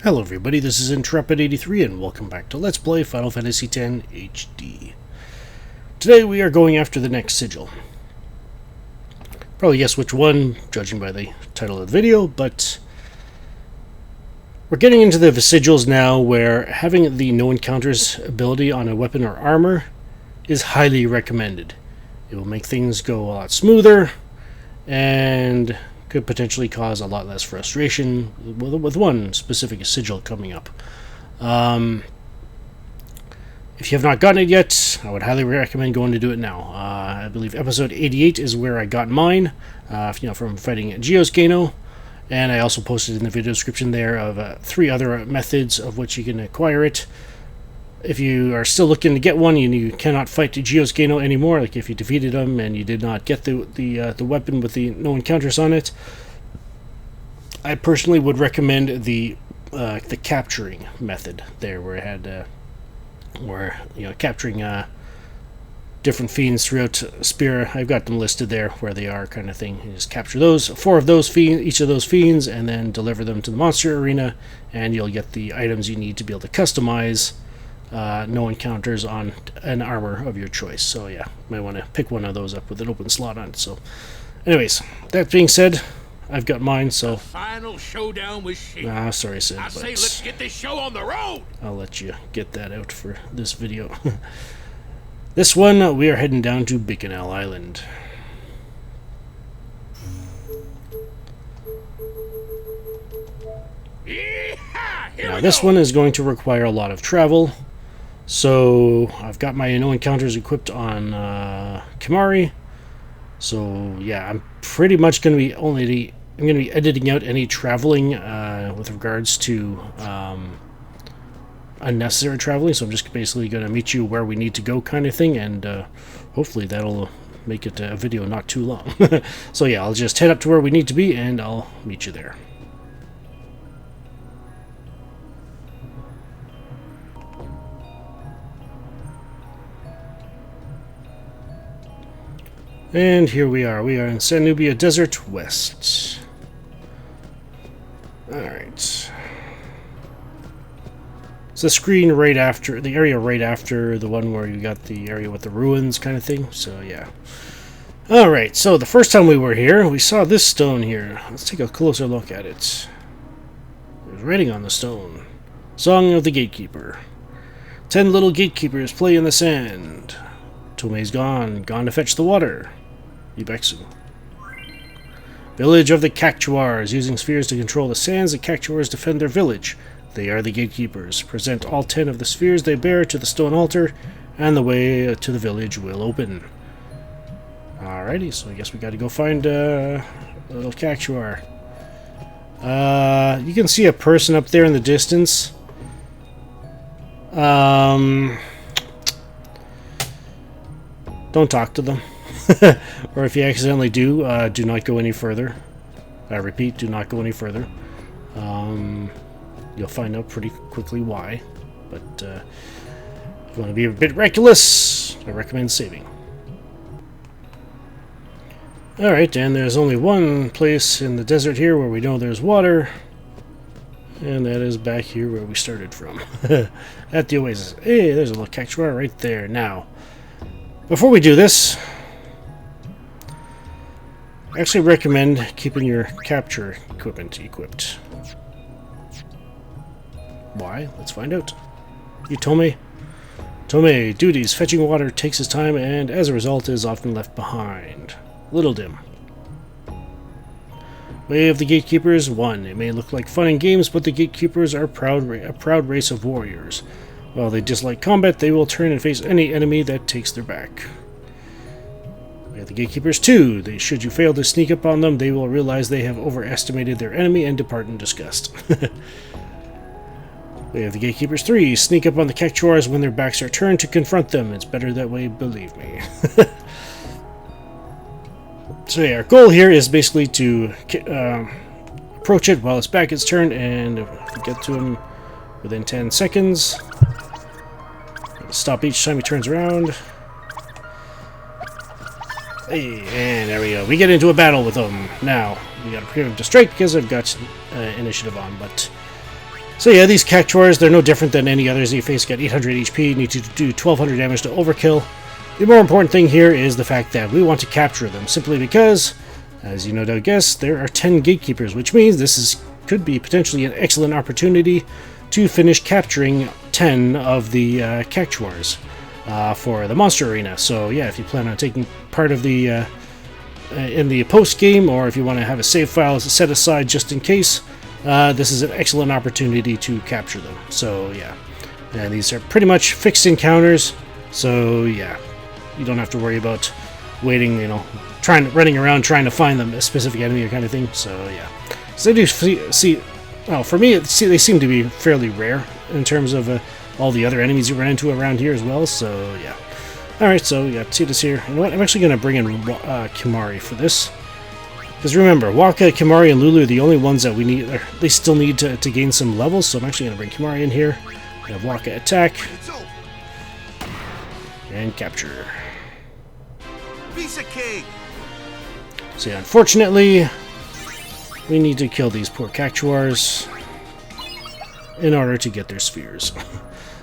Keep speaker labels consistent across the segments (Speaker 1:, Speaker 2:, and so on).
Speaker 1: Hello everybody, this is Intrepid83 and welcome back to Let's Play Final Fantasy X HD. Today we are going after the next Sigil. Probably guess which one, judging by the title of the video, but we're getting into the Sigils now where having the no encounters ability on a weapon or armor is highly recommended. It will make things go a lot smoother and could potentially cause a lot less frustration with one specific Sigil coming up. If you have not gotten it yet, I would highly recommend going to do it now. I believe episode 88 is where I got mine, from fighting Geosgano, and I also posted in the video description there of 3 other methods of which you can acquire it. If you are still looking to get one and you cannot fight Geosgano anymore, like if you defeated him and you did not get the weapon with the no encounters on it, I personally would recommend the capturing method there, where it had capturing different fiends throughout Spear. I've got them listed there where they are, kind of thing. You just capture those 4 of those fiends, each of those fiends, and then deliver them to the monster arena, and you'll get the items you need to be able to customize no encounters on an armor of your choice. So yeah, might want to pick one of those up with an open slot on it. So anyways, that being said, I've got mine, so
Speaker 2: the final showdown with Sigil.
Speaker 1: Sorry Sid,
Speaker 2: I say let's get this show on the road.
Speaker 1: I'll let you get that out for this video. This one, we are heading down to Bikanel Island. Now this one is going to require a lot of travel. So I've got my no encounters equipped on Kimari. So yeah, I'm pretty much going to be I'm going to be editing out any traveling with regards to unnecessary traveling. So I'm just basically going to meet you where we need to go, kind of thing, and hopefully that'll make it a video not too long. So yeah, I'll just head up to where we need to be and I'll meet you there. And here we are. We are in Sanubia Desert West. Alright. It's the screen right after, the area right after the one where you got the area with the ruins kind of thing. So, yeah. Alright, so the first time we were here, we saw this stone here. Let's take a closer look at it. There's writing on the stone. Song of the Gatekeeper. 10 little gatekeepers play in the sand. Tomei's gone to fetch the water. Ibexu. Village of the Cactuars. Using spheres to control the sands, the Cactuars defend their village. They are the gatekeepers. Present all 10 of the spheres they bear to the stone altar, and the way to the village will open. Alrighty, so I guess we gotta go find a little Cactuar. You can see a person up there in the distance. Don't talk to them. Or if you accidentally do not go any further. I repeat, do not go any further. You'll find out pretty quickly why. But if you want to be a bit reckless, I recommend saving. Alright, and there's only one place in the desert here where we know there's water. And that is back here where we started from. At the oasis. Hey, there's a little Cactuar right there. Now, before we do this, I actually recommend keeping your capture equipment equipped. Why? Let's find out. You Tomei? Tomei, duties. Fetching water takes his time and as a result is often left behind. Little dim. Way of the Gatekeepers 1. It may look like fun and games, but the Gatekeepers are a proud race of warriors. While they dislike combat, they will turn and face any enemy that takes their back. We have the Gatekeepers 2. Should you fail to sneak up on them, they will realize they have overestimated their enemy and depart in disgust. We have the Gatekeepers 3. Sneak up on the Cactuars when their backs are turned to confront them. It's better that way, believe me. So yeah, our goal here is basically to approach it while its back is turned, and if we get to him within 10 seconds, stop each time he turns around. Hey, and there we go. We get into a battle with him. Now, we gotta prepare him to strike because I've got initiative on, but So yeah, these Cactuars, they're no different than any others you face. Got 800 HP, need to do 1200 damage to overkill. The more important thing here is the fact that we want to capture them, simply because, as you no doubt guess, there are 10 gatekeepers, which means could be potentially an excellent opportunity to finish capturing 10 of the Cactuars for the Monster Arena. So yeah, if you plan on taking part of the in the post-game, or if you want to have a save file set aside just in case, this is an excellent opportunity to capture them. So yeah, and these are pretty much fixed encounters, so yeah, you don't have to worry about waiting, running around trying to find them, a specific enemy or kind of thing. So yeah, so they do see well, for me, they seem to be fairly rare in terms of all the other enemies you run into around here as well. So yeah. Alright, so we got Tidus here. You know what? I'm actually going to bring in Kimahri for this. Because remember, Wakka, Kimahri, and Lulu are the only ones that we need. They still need to gain some levels, so I'm actually going to bring Kimahri in here. We have Wakka attack. And capture. So yeah, unfortunately, we need to kill these poor Cactuars in order to get their spheres.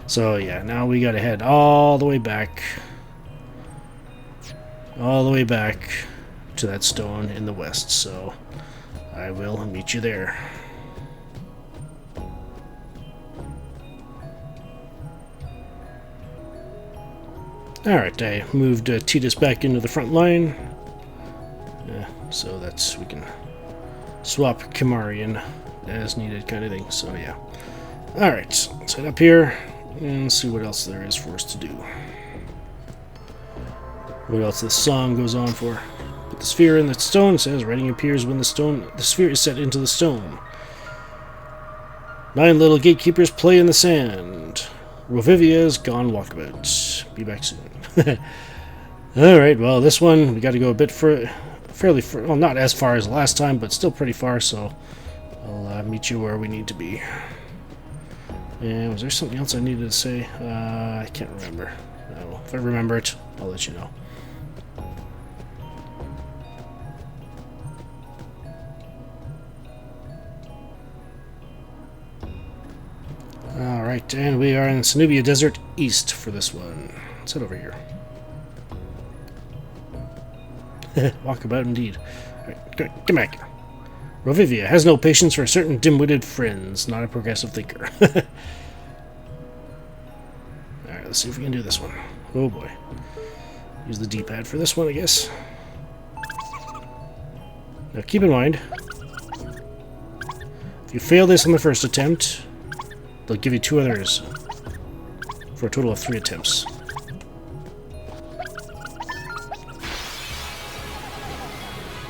Speaker 1: So yeah, now we got to head all the way back. All the way back to that stone in the west, so I will meet you there. Alright, I moved Tidus back into the front line, so that's, we can swap Kimahri in as needed kind of thing, so yeah. Alright, let's head up here and see what else there is for us to do. What else this song goes on for. Put the sphere in the stone. It says, writing appears when the sphere is set into the stone. 9 little gatekeepers play in the sand. Rovivia's gone walkabout. Be back soon. Alright, well, this one, we got to go a bit well, not as far as last time, but still pretty far, so I'll meet you where we need to be. And was there something else I needed to say? I can't remember. No, if I remember it, I'll let you know. Alright, and we are in Sanubia Desert East for this one. Let's head over here. Walkabout indeed. Alright, come back here. Rovivia has no patience for certain dim-witted friends, not a progressive thinker. Alright, let's see if we can do this one. Oh boy. Use the D-pad for this one, I guess. Now keep in mind, if you fail this on the first attempt, they'll give you 2 others for a total of 3 attempts.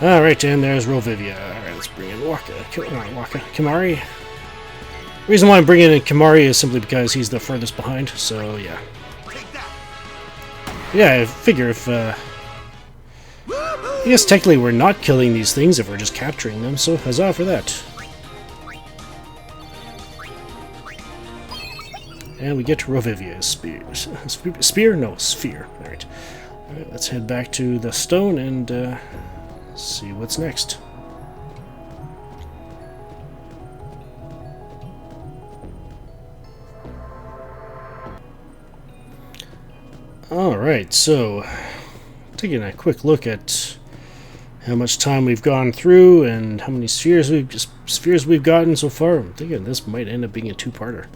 Speaker 1: Alright, and there's Rovivia. Alright, let's bring in Kimahri. The reason why I'm bringing in Kimahri is simply because he's the furthest behind, so yeah. Yeah, I figure if, I guess technically we're not killing these things if we're just capturing them, so huzzah for that. And we get to Rovivia's spear? No, sphere. Alright. Alright, let's head back to the stone and see what's next. Alright, so taking a quick look at how much time we've gone through and how many spheres we've gotten so far. I'm thinking this might end up being a 2-parter.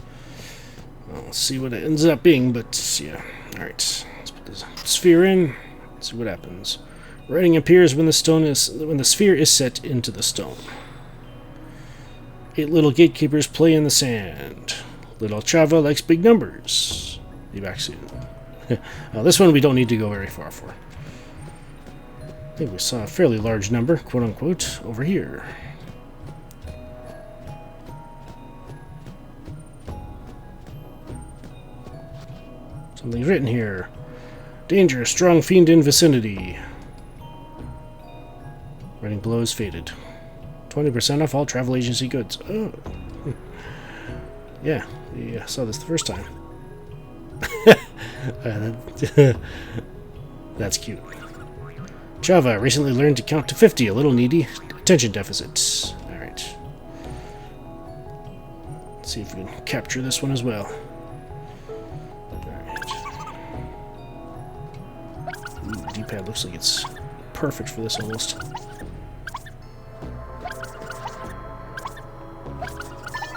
Speaker 1: We'll see what it ends up being, but yeah. Alright, let's put this sphere in, see what happens. Writing appears when the sphere is set into the stone. 8 little gatekeepers play in the sand. Little Chava likes big numbers. Be back soon. Now this one we don't need to go very far for. I think we saw a fairly large number, quote-unquote, over here. Something's written here. Danger, strong fiend in vicinity. Writing below is faded. 20% off all travel agency goods. Oh. Yeah, we saw this the first time. That's cute. Chava recently learned to count to 50, a little needy. Attention deficit. Alright. Let's see if we can capture this one as well. Alright. Ooh, D-pad looks like it's perfect for this almost.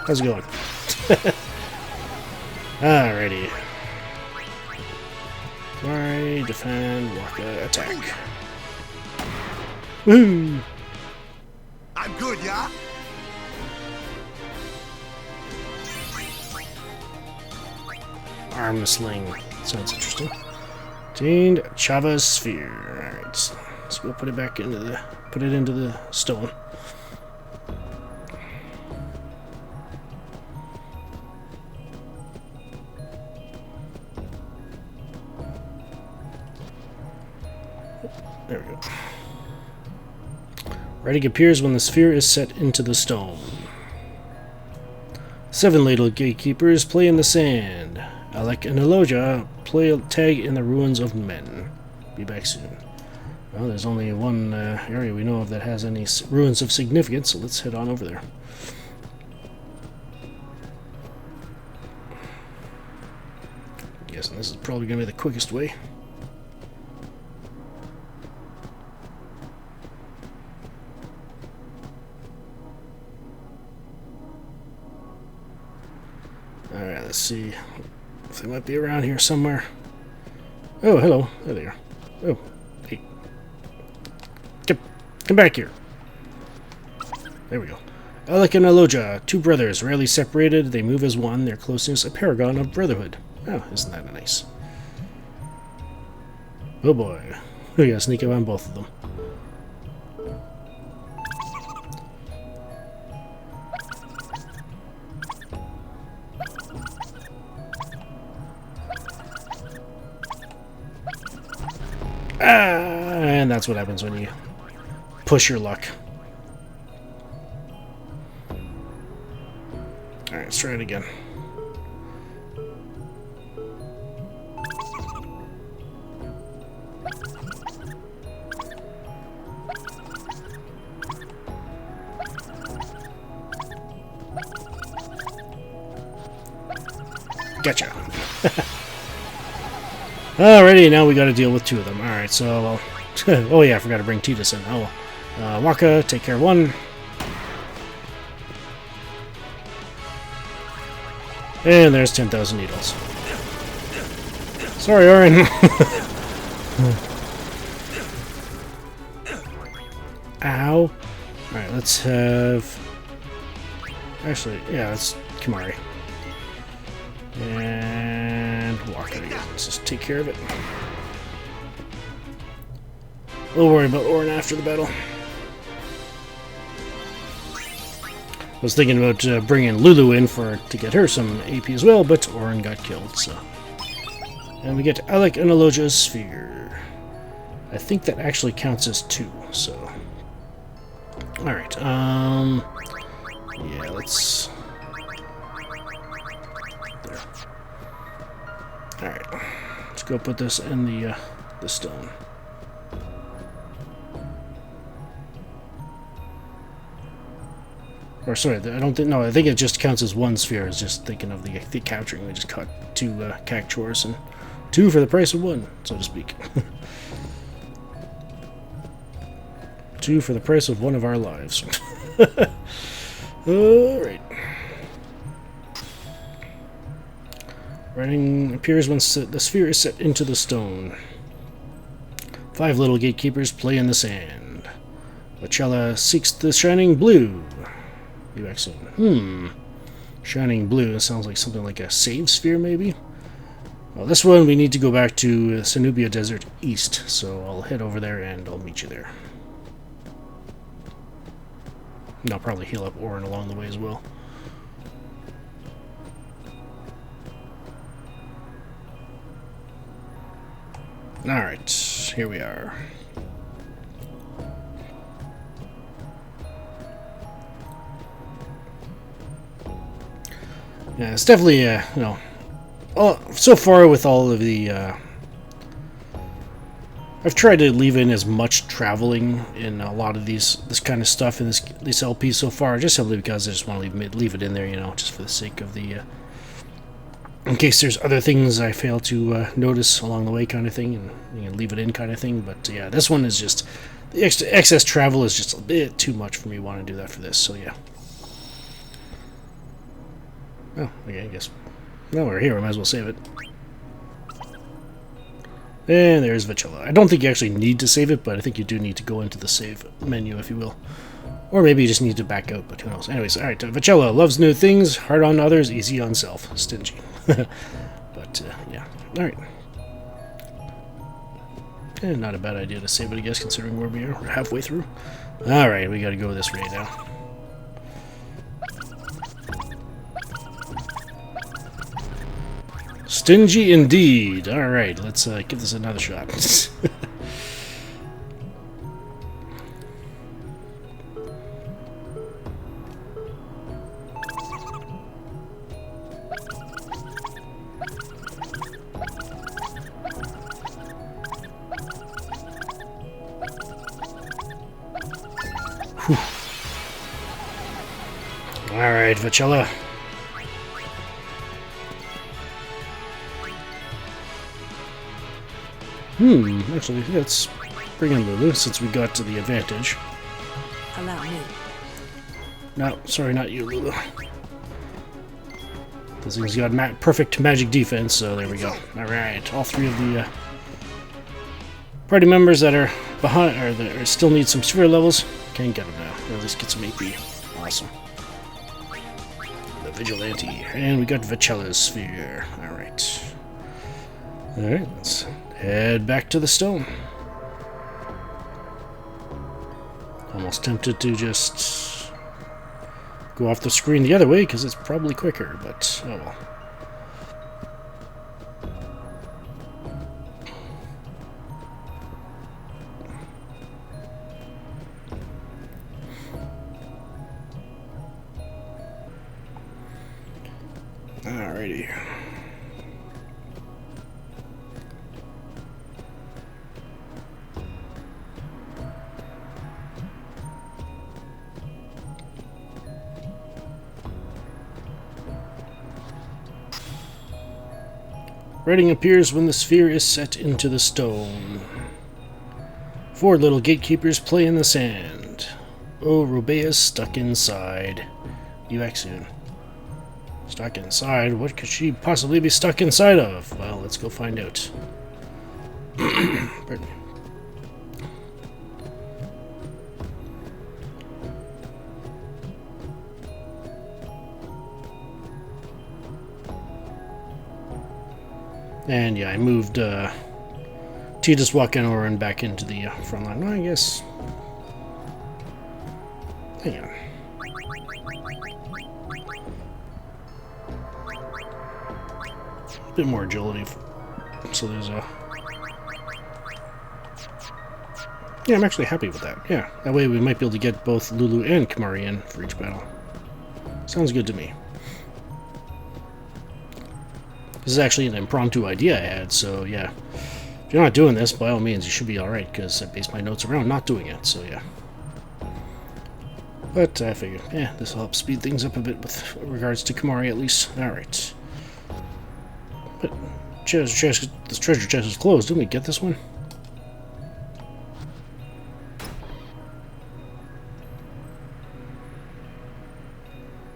Speaker 1: How's it going? Alrighty. Fly, defend, walk, attack. Woo!
Speaker 3: I'm good, yeah?
Speaker 1: Arm sling. Sounds interesting. Obtained Chava's sphere. Alright. Let's go put it back into the stone. There we go. Writing appears when the sphere is set into the stone. 7 little gatekeepers play in the sand. Alec and Eloja play tag in the ruins of men. Be back soon. Well, there's only one area we know of that has any ruins of significance, so let's head on over there. I'm guessing this is probably going to be the quickest way. Alright, let's see if they might be around here somewhere. Oh, hello. There they are. Oh, hey. Come back here. There we go. Alec and Eloja, 2 brothers, rarely separated. They move as one. Their closeness a paragon of brotherhood. Oh, isn't that nice? Oh boy. We gotta sneak up on both of them. And that's what happens when you push your luck. Alright, let's try it again. Gotcha. Alrighty, now we gotta deal with 2 of them. Alright, so... oh yeah, I forgot to bring Titus in. Oh well. Waka, take care of 1. And there's 10,000 needles. Sorry, Orin. Ow. Alright, let's have... Actually, yeah, let's Kimari. And walk it again. Let's just take care of it. We'll worry about Orin after the battle. I was thinking about bringing Lulu in to get her some AP as well, but Orin got killed, so... And we get Alec and Eloja's sphere. I think that actually counts as 2, so... Alright, yeah, let's... There. Alright, let's go put this in the stone. Or sorry, I don't think... No, I think it just counts as 1 sphere. I was just thinking of the capturing. We just caught 2 cactuars, and 2 for the price of 1, so to speak. 2 for the price of 1 of our lives. Alright. Writing appears when the sphere is set into the stone. 5 little gatekeepers play in the sand. Lachella seeks the shining blue. Be back soon. Shining blue. Sounds like something like a save sphere, maybe? Well, this one we need to go back to Sanubia Desert East, so I'll head over there and I'll meet you there. And I'll probably heal up Orin along the way as well. Alright, here we are. Yeah, it's definitely, you know, so far with all of the I've tried to leave in as much traveling in a lot of this kind of stuff in this LP so far, just simply because I just want to leave it in there, you know, just for the sake of the in case there's other things I fail to notice along the way, kind of thing, and you know, leave it in, kind of thing. But yeah, this one is just the excess travel is just a bit too much for me wanting to do that for this. So yeah. Oh, okay, I guess. No, we're here. We might as well save it. And there's Vicella. I don't think you actually need to save it, but I think you do need to go into the save menu, if you will. Or maybe you just need to back out, but who knows. Anyways, alright, Vicella loves new things, hard on others, easy on self. Stingy. But, yeah. Alright. Not a bad idea to save it, I guess, considering where we are. We're halfway through. Alright, we gotta go this way now. Stingy indeed. Alright, let's give this another shot. Alright, Vicella. Actually, let's bring in Lulu, since we got to the advantage.
Speaker 4: Allow me.
Speaker 1: No, sorry, not you, Lulu. This thing's got perfect magic defense, so there we go. Alright, all three of the party members that are behind, or that still need some sphere levels, can get them now. Or at least get some AP. Awesome. The Vigilante. And we got Vicella's sphere. Alright. Alright, let's head back to the stone. Almost tempted to just go off the screen the other way, because it's probably quicker, but oh well. Alrighty. Writing appears when the sphere is set into the stone. 4 little gatekeepers play in the sand. Oh, Rubea's stuck inside. Be back soon. Stuck inside? What could she possibly be stuck inside of? Well, let's go find out. Pardon me. And yeah, I moved Tita's walking over and back into the front line. Well, I guess. Hang on. A bit more agility. So there's a. Yeah, I'm actually happy with that. Yeah, that way we might be able to get both Lulu and Kamari in for each battle. Sounds good to me. This is actually an impromptu idea I had, so yeah. If you're not doing this, by all means, you should be alright, because I based my notes around not doing it, so yeah. But I figured, yeah, this will help speed things up a bit with regards to Kamari, at least. Alright. But this treasure chest is closed. Didn't we get this one?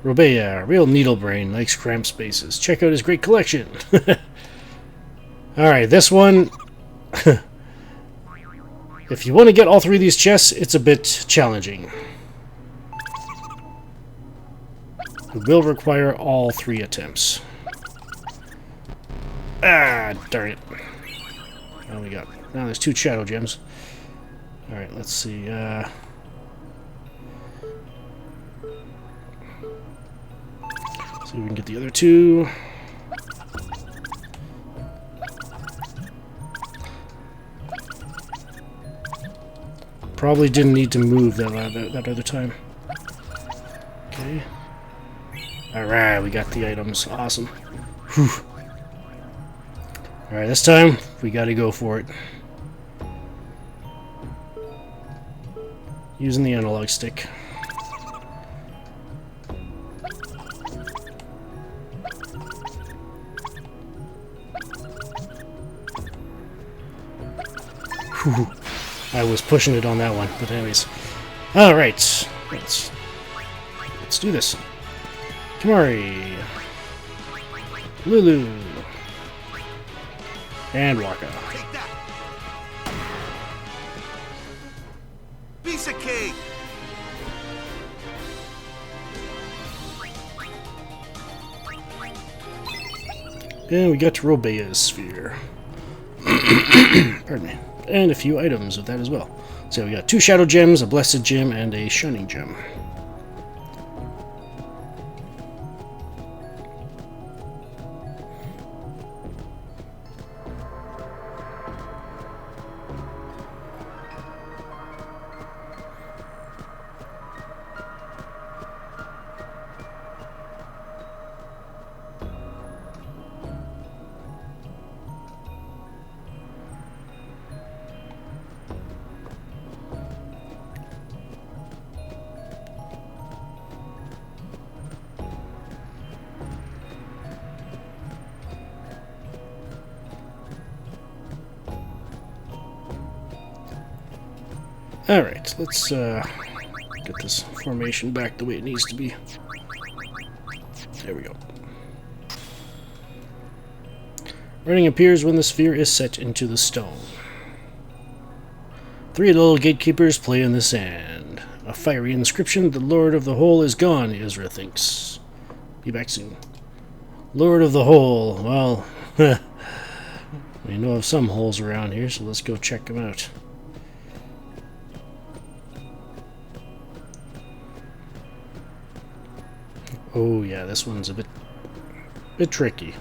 Speaker 1: Robea, real needle brain, likes cramped spaces. Check out his great collection. Alright, this one... if you want to get all 3 of these chests, it's a bit challenging. It will require all 3 attempts. Ah, darn it. What do we got? Now there's 2 shadow gems. Alright, let's see. See if we can get the other 2. Probably didn't need to move that other time. Okay. Alright, we got the items. Awesome. Whew. Alright, this time, we gotta go for it. using the analog stick. Whew. I was pushing it on that one, but anyways. Alright. Let's do this. Kamari. Lulu. And Waka.
Speaker 3: Take that. Piece of cake.
Speaker 1: And we got to Robea's sphere. Pardon me. And a few items with that as well. So we got 2 Shadow Gems, a Blessed Gem, and a Shining Gem. Alright, let's get this formation back the way it needs to be. There we go. Writing appears when the sphere is set into the stone. 3 little gatekeepers play in the sand. A fiery inscription, the Lord of the Hole is gone, Ezra thinks. Be back soon. Lord of the Hole, well, we know of some holes around here, so let's go check them out. Oh yeah, this one's a bit tricky.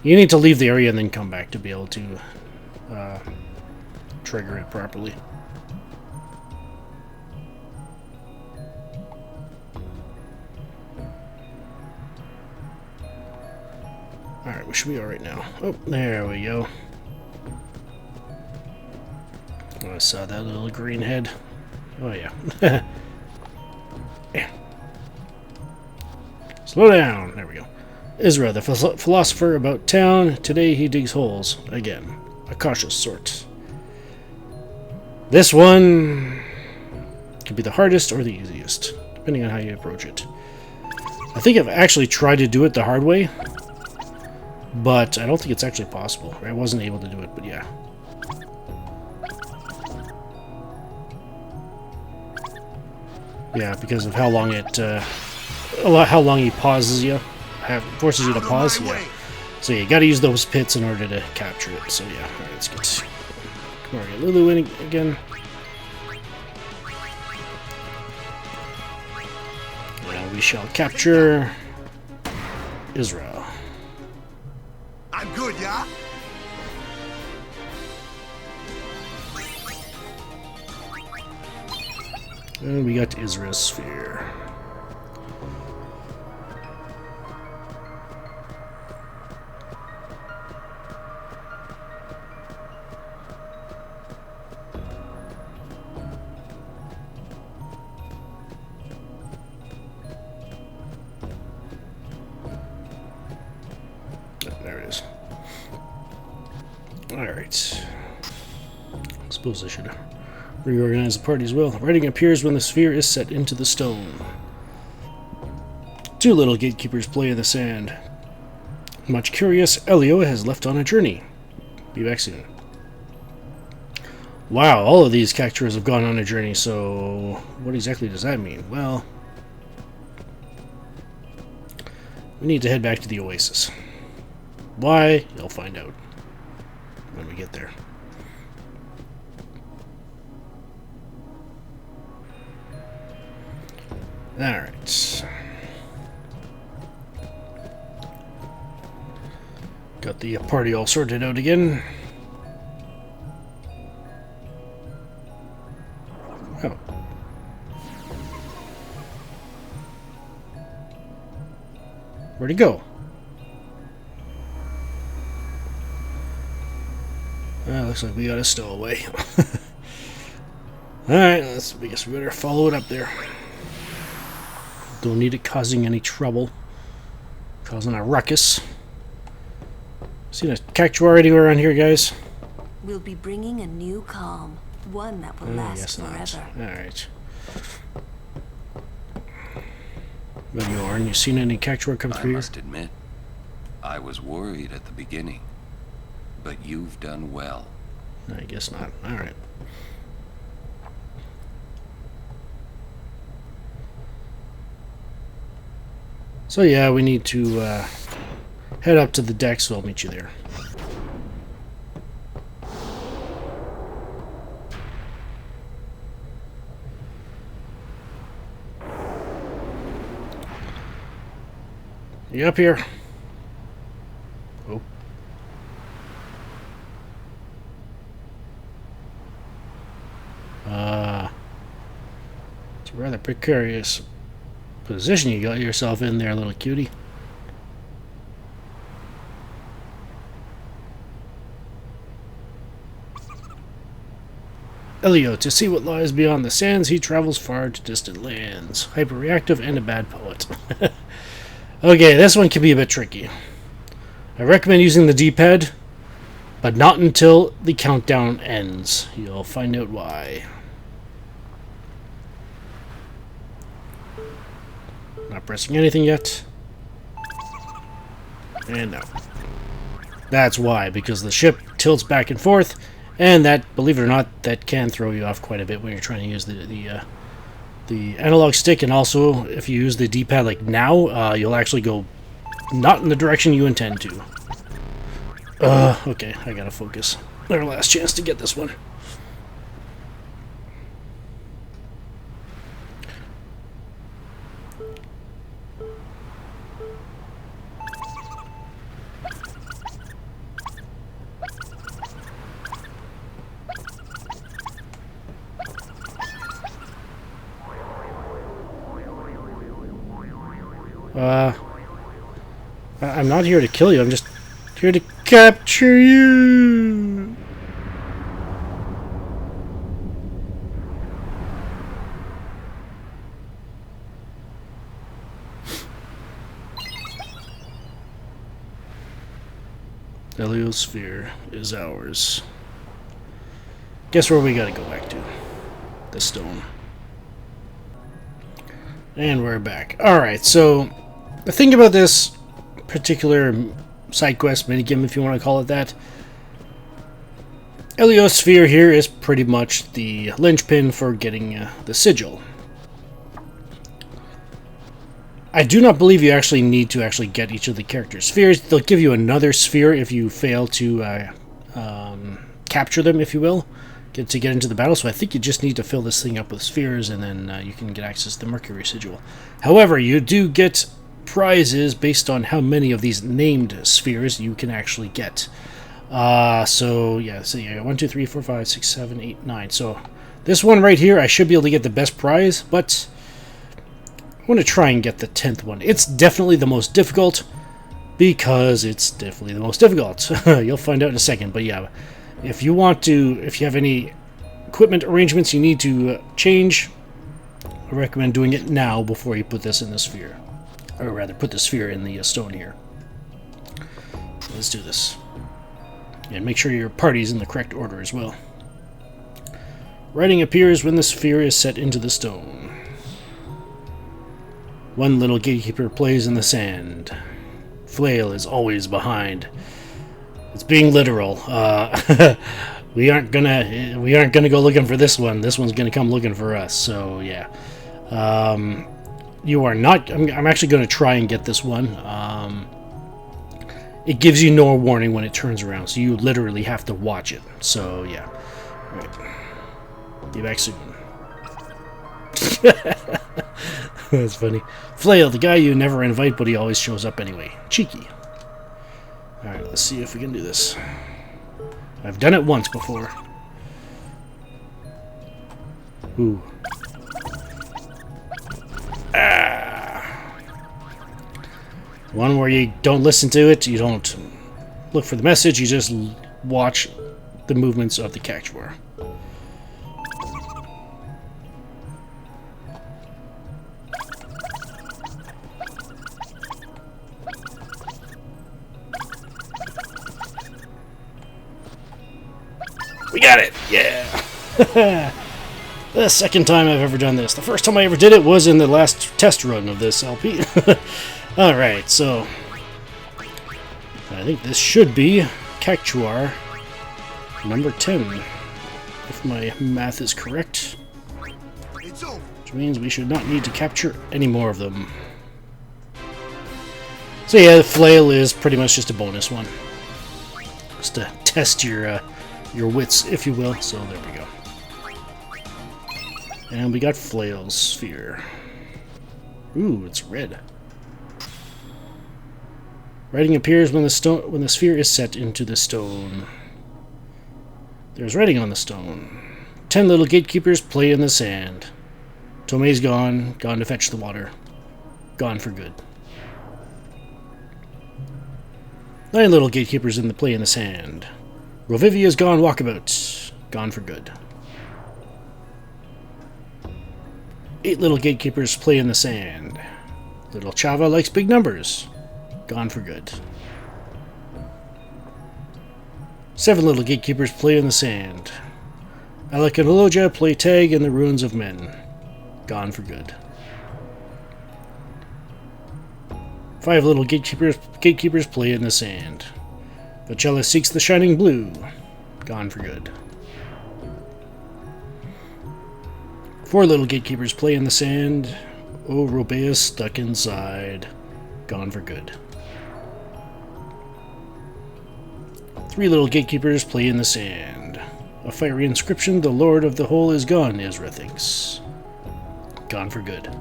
Speaker 1: You need to leave the area and then come back to be able to trigger it properly. Alright, we should be alright now. Oh, there we go. Oh, I saw that little green head. Oh yeah. Yeah. Slow down. There we go. Ezra, the philosopher about town. Today he digs holes. Again. A cautious sort. This one could be the hardest or the easiest, depending on how you approach it. I think I've actually tried to do it the hard way, but I don't think it's actually possible. I wasn't able to do it, but yeah. Yeah, because of how long it... how long he pauses you, forces you to pause. Yeah. So you got to use those pits in order to capture it. So yeah, all right, let's get. Come on, get Lulu in again. And we shall capture Israel.
Speaker 3: I'm good, yeah?
Speaker 1: And we got Israel's sphere. There it is. Alright. I suppose I should reorganize the party as well. Writing appears when the sphere is set into the stone. 2 little gatekeepers play in the sand. Much curious, Elio has left on a journey. Be back soon. Wow, all of these characters have gone on a journey, so what exactly does that mean? Well, we need to head back to the Oasis. Why? You'll find out when we get there. Alright. Got the party all sorted out again. Oh. Where'd he go? Looks like we got a stowaway. Alright, I guess we better follow it up there. Don't need it causing any trouble. Causing a ruckus. Seen a cactuar anywhere around here, guys?
Speaker 4: We'll be bringing a new calm. One that will last forever.
Speaker 1: Alright. Bjorn, you seen any cactuar come through here?
Speaker 5: I must admit, I was worried at the beginning. But you've done well.
Speaker 1: I guess not. Alright. So yeah, we need to head up to the deck, so I'll meet you there. You up here? Oh. It's a rather precarious position you got yourself in there, little cutie. Elio, to see what lies beyond the sands, he travels far to distant lands. Hyperreactive and a bad poet. Okay, this one can be a bit tricky. I recommend using the D-pad, but not until the countdown ends. You'll find out why. Not pressing anything yet. And no. That's why, because the ship tilts back and forth, and that, believe it or not, that can throw you off quite a bit when you're trying to use the analog stick, and also if you use the D-pad like now, you'll actually go not in the direction you intend to. Okay, I gotta focus. Our last chance to get this one. I'm not here to kill you, I'm just here to capture you! Heliosphere is ours. Guess where we gotta go back to? The stone. And we're back. Alright, so the thing about this particular side quest, minigame if you want to call it that, Heliosphere here is pretty much the linchpin for getting the Sigil. I do not believe you actually need to actually get each of the character spheres. They'll give you another sphere if you fail to capture them, if you will, to get into the battle. So I think you just need to fill this thing up with spheres, and then you can get access to the Mercury Sigil. However, you do get prizes based on how many of these named spheres you can actually get. So yeah, 1, 2, 3, 4, 5, 6, 7, 8, 9. So this one right here, I should be able to get the best prize, but I want to try and get the 10th one. It's definitely the most difficult, because it's definitely the most difficult. You'll find out in a second, but yeah, if you have any equipment arrangements you need to change, I recommend doing it now before you put this in the sphere. Or rather, put the sphere in the stone here. Let's do this. And make sure your party's in the correct order as well. Writing appears when the sphere is set into the stone. One little gatekeeper plays in the sand. Flail is always behind. It's being literal. We aren't gonna go looking for this one. This one's gonna come looking for us. So yeah. You are not... I'm actually going to try and get this one. It gives you no warning when it turns around, so you literally have to watch it. So, yeah. Right. Be back soon. That's funny. Flail, the guy you never invite, but he always shows up anyway. Cheeky. Alright, let's see if we can do this. I've done it once before. Ooh. One where you don't listen to it, you don't look for the message, you just watch the movements of the cactuar. We got it! Yeah! The second time I've ever done this. The first time I ever did it was in the last test run of this LP. Alright, so... I think this should be Cactuar number 10, if my math is correct.
Speaker 3: It's over.
Speaker 1: Which means we should not need to capture any more of them. So yeah, the flail is pretty much just a bonus one. Just to test your wits, if you will. So there we go. And we got Flail Sphere. Ooh, it's red. Writing appears when the sphere is set into the stone. There's writing on the stone. 10 little gatekeepers play in the sand. Tomei's gone to fetch the water. Gone for good. 9 little gatekeepers in the play in the sand. Rovivia's gone walkabout. Gone for good. 8 little gatekeepers play in the sand. Little Chava likes big numbers. Gone for good. 7 little gatekeepers play in the sand. Alec and Aloja play tag in the ruins of men. Gone for good. 5 little gatekeepers play in the sand. Vacella seeks the shining blue. Gone for good. 4 little gatekeepers play in the sand. Oh, Robea's stuck inside. Gone for good. 3 little gatekeepers play in the sand. A fiery inscription, the Lord of the Hole is gone, Ezra thinks. Gone for good.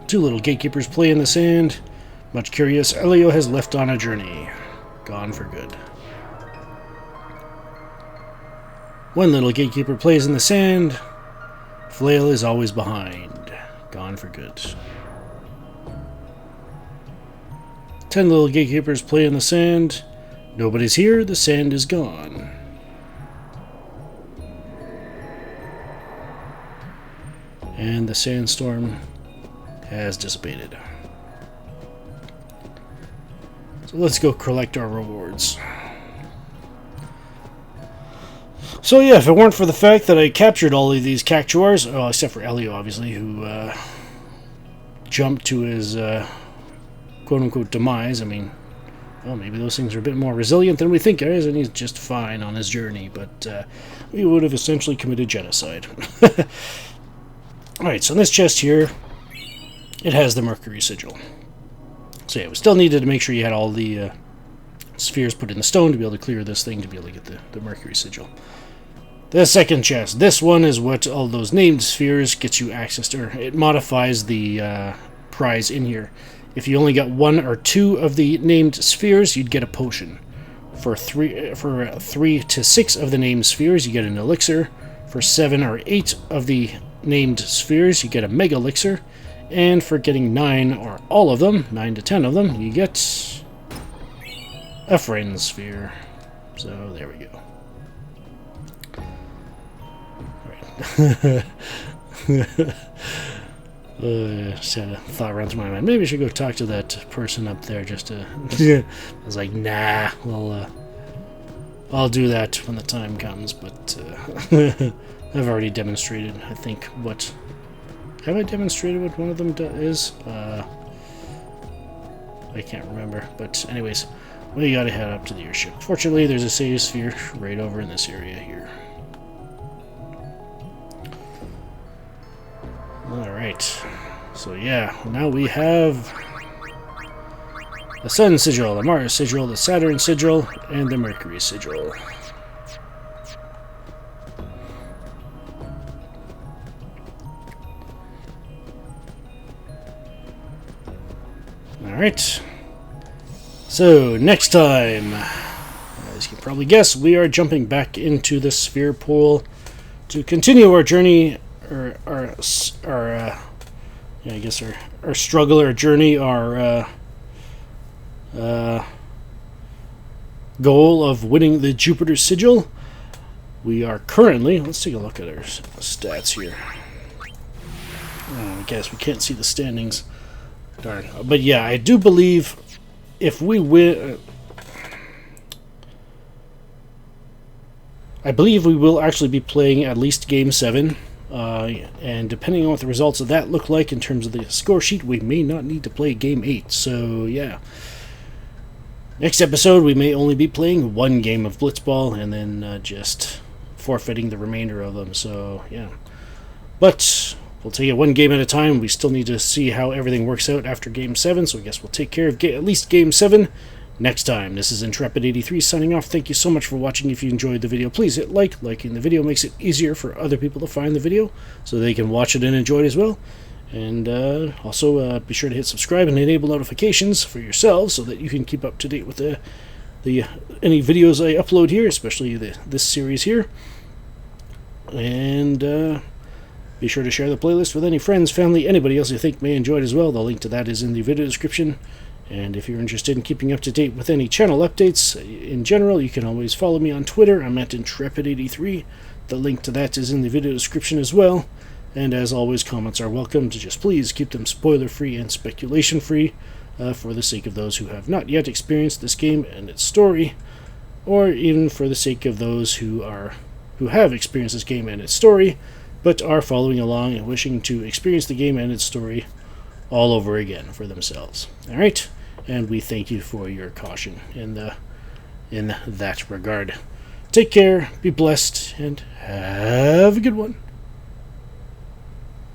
Speaker 1: 2 little gatekeepers play in the sand. Much curious, Elio has left on a journey. Gone for good. 1 little gatekeeper plays in the sand. Flail is always behind. Gone for good. 10 little gatekeepers play in the sand. Nobody's here, the sand is gone. And the sandstorm has dissipated. So let's go collect our rewards. So yeah, if it weren't for the fact that I captured all of these Cactuars, oh, except for Elio, obviously, who jumped to his quote-unquote demise, I mean, well, maybe those things are a bit more resilient than we think, guys, and he's just fine on his journey, but we would have essentially committed genocide. Alright, so in this chest here, it has the Mercury Sigil. So yeah, we still needed to make sure you had all the spheres put in the stone to be able to clear this thing, to be able to get the Mercury Sigil. The second chest. This one is what all those named spheres gets you access to. It modifies the prize in here. If you only got 1 or 2 of the named spheres, you'd get a potion. For 3 to 6 of the named spheres, you get an elixir. For 7 or 8 of the named spheres, you get a mega elixir. And for getting 9 or all of them, 9 to 10 of them, you get a friend sphere. So there we go. Just had a thought run through my mind. Maybe I should go talk to that person up there just to... I was like, nah, well, I'll do that when the time comes, but I've already demonstrated, I think, what... Have I demonstrated what one of them is? I can't remember, but anyways, we gotta head up to the airship. Fortunately, there's a save sphere right over in this area here. Alright, so yeah, now we have the Sun Sigil, the Mars Sigil, the Saturn Sigil, and the Mercury Sigil. Alright, so next time, as you can probably guess, we are jumping back into the sphere pool to continue our journey, our struggle, our journey, our goal of winning the Jupiter Sigil. We are currently, let's take a look at our stats here. I guess we can't see the standings. Darn. But yeah, I do believe if we win... I believe we will actually be playing at least Game 7, and depending on what the results of that look like in terms of the score sheet, we may not need to play Game 8, so yeah. Next episode, we may only be playing one game of Blitzball, and then just forfeiting the remainder of them, so yeah. But we'll take it one game at a time. We still need to see how everything works out after Game 7, so I guess we'll take care of at least Game 7 next time. This is Intrepid83 signing off. Thank you so much for watching. If you enjoyed the video, please hit like. Liking the video makes it easier for other people to find the video, so they can watch it and enjoy it as well. And also be sure to hit subscribe and enable notifications for yourselves so that you can keep up to date with any videos I upload here, especially this series here. And be sure to share the playlist with any friends, family, anybody else you think may enjoy it as well. The link to that is in the video description. And if you're interested in keeping up to date with any channel updates in general, you can always follow me on Twitter. I'm at Intrepid83. The link to that is in the video description as well. And as always, comments are welcome. To just please keep them spoiler-free and speculation-free for the sake of those who have not yet experienced this game and its story, or even for the sake of those who have experienced this game and its story, but are following along and wishing to experience the game and its story all over again for themselves. All right, and we thank you for your caution in that regard. Take care, be blessed, and have a good one.